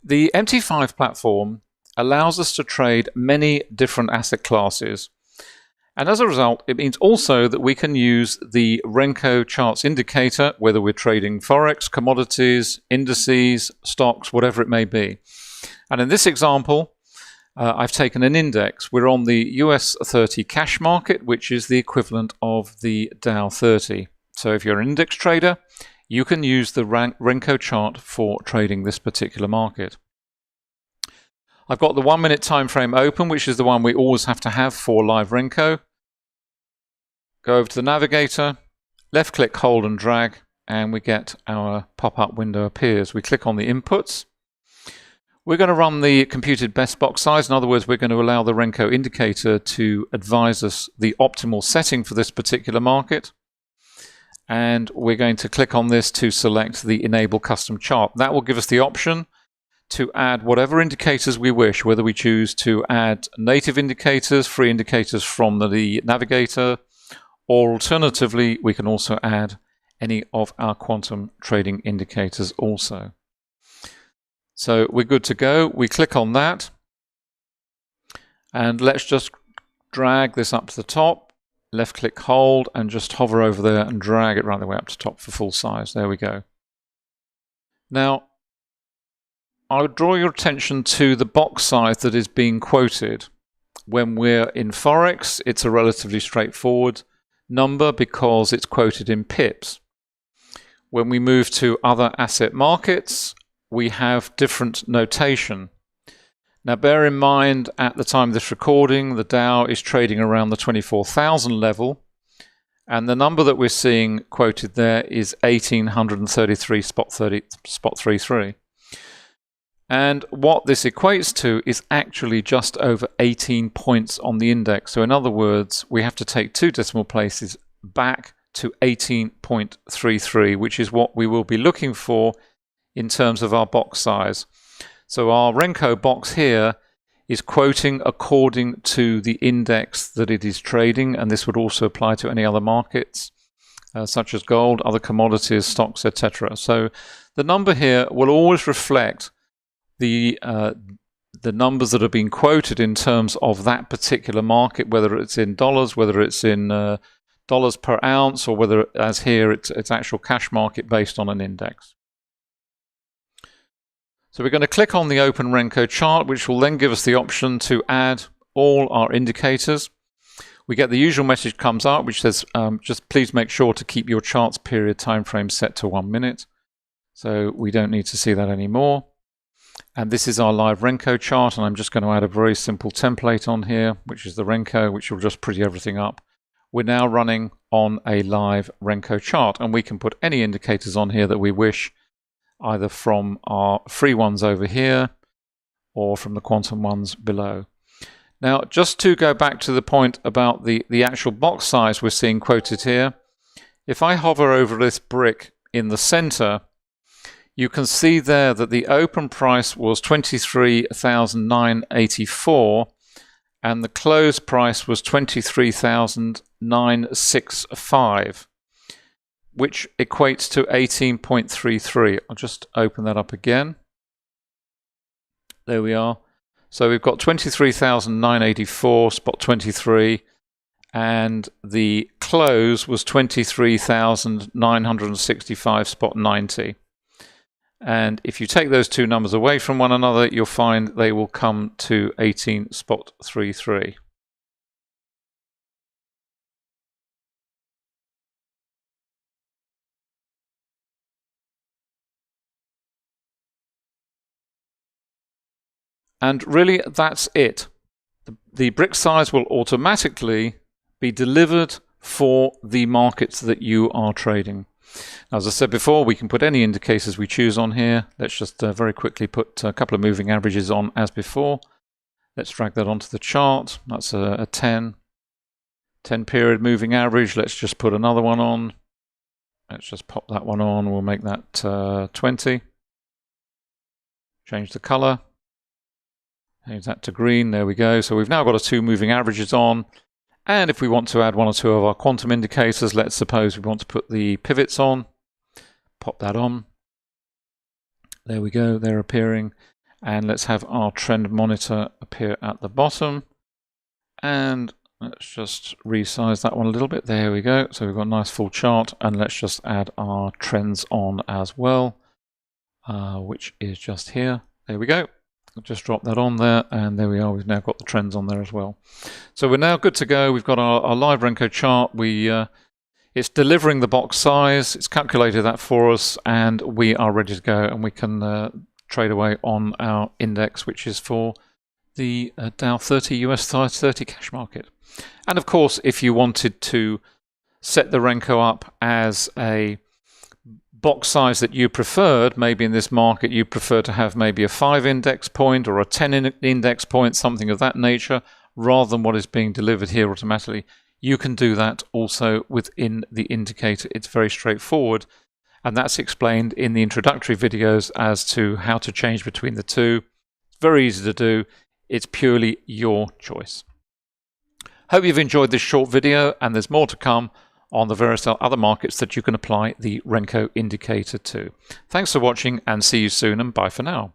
The MT5 platform allows us to trade many different asset classes. And as a result, it means also that we can use the Renko Charts indicator, whether we're trading forex, commodities, indices, stocks, whatever it may be. And in this example, I've taken an index. We're on the US 30 cash market, which is the equivalent of the Dow 30. So if you're an index trader, you can use the Renko chart for trading this particular market. I've got the 1 minute time frame open, which is the one we always have to have for live Renko. Go over to the Navigator, left click, hold and drag, and we get our pop-up window appears. We click on the inputs. We're going to run the computed best box size. In other words, we're going to allow the Renko indicator to advise us the optimal setting for this particular market. And we're going to click on this to select the Enable Custom Chart. That will give us the option to add whatever indicators we wish, whether we choose to add native indicators, free indicators from the Navigator, or alternatively, we can also add any of our quantum trading indicators also. So we're good to go. We click on that, and let's just drag this up to the top, left click, hold, and just hover over there and drag it right the way up to top for full size. There we go. Now, I would draw your attention to the box size that is being quoted. When we're in forex, it's a relatively straightforward number because it's quoted in pips. When we move to other asset markets, we have different notation. Now bear in mind, at the time of this recording, the Dow is trading around the 24,000 level, and the number that we're seeing quoted there is 1833 spot 33. And what this equates to is actually just over 18 points on the index. So in other words, we have to take 2 decimal places back to 18.33, which is what we will be looking for in terms of our box size. So our Renko box here is quoting according to the index that it is trading, and this would also apply to any other markets, such as gold, other commodities, stocks, etc. So the number here will always reflect the numbers that are being quoted in terms of that particular market, whether it's in dollars, whether it's in dollars per ounce, or whether, as here, it's actual cash market based on an index. So we're going to click on the Open Renko chart, which will then give us the option to add all our indicators. We get the usual message comes up, which says, just please make sure to keep your charts period time frame set to 1 minute. So we don't need to see that anymore. And this is our live Renko chart, and I'm just going to add a very simple template on here, which is the Renko, which will just pretty everything up. We're now running on a live Renko chart, and we can put any indicators on here that we wish, either from our free ones over here or from the quantum ones below. Now, just to go back to the point about the actual box size we're seeing quoted here, if I hover over this brick in the center, you can see there that the open price was 23,984 and the close price was 23,965, which equates to 18.33. I'll just open that up again. There we are. So we've got 23,984 spot 23, and the close was 23,965 spot 90. And if you take those two numbers away from one another, you'll find they will come to 18 spot 33. And really, that's it. The brick size will automatically be delivered for the markets that you are trading. Now, as I said before, we can put any indicators we choose on here. Let's just very quickly put a couple of moving averages on as before. Let's drag that onto the chart. That's a 10 period moving average. Let's just put another one on. Let's just pop that one on. We'll make that 20. Change the color. Change that to green. There we go. So we've now got our 2 moving averages on. And if we want to add 1 or 2 of our quantum indicators, let's suppose we want to put the pivots on. Pop that on. There we go. They're appearing. And let's have our trend monitor appear at the bottom. And let's just resize that one a little bit. There we go. So we've got a nice full chart. And let's just add our trends on as well, which is just here. There we go. I'll just drop that on there. And there we are. We've now got the trends on there as well. So we're now good to go. We've got our live Renko chart. It's delivering the box size. It's calculated that for us. And we are ready to go. And we can trade away on our index, which is for the Dow 30 US 30 cash market. And of course, if you wanted to set the Renko up as a box size that you preferred, maybe in this market you prefer to have maybe a 5 index point or a 10 index point, something of that nature, rather than what is being delivered here automatically, you can do that also within the indicator. It's very straightforward. And that's explained in the introductory videos as to how to change between the two. It's very easy to do. It's purely your choice. Hope you've enjoyed this short video, and there's more to come on the various other markets that you can apply the Renko indicator to. Thanks for watching, and see you soon, and bye for now.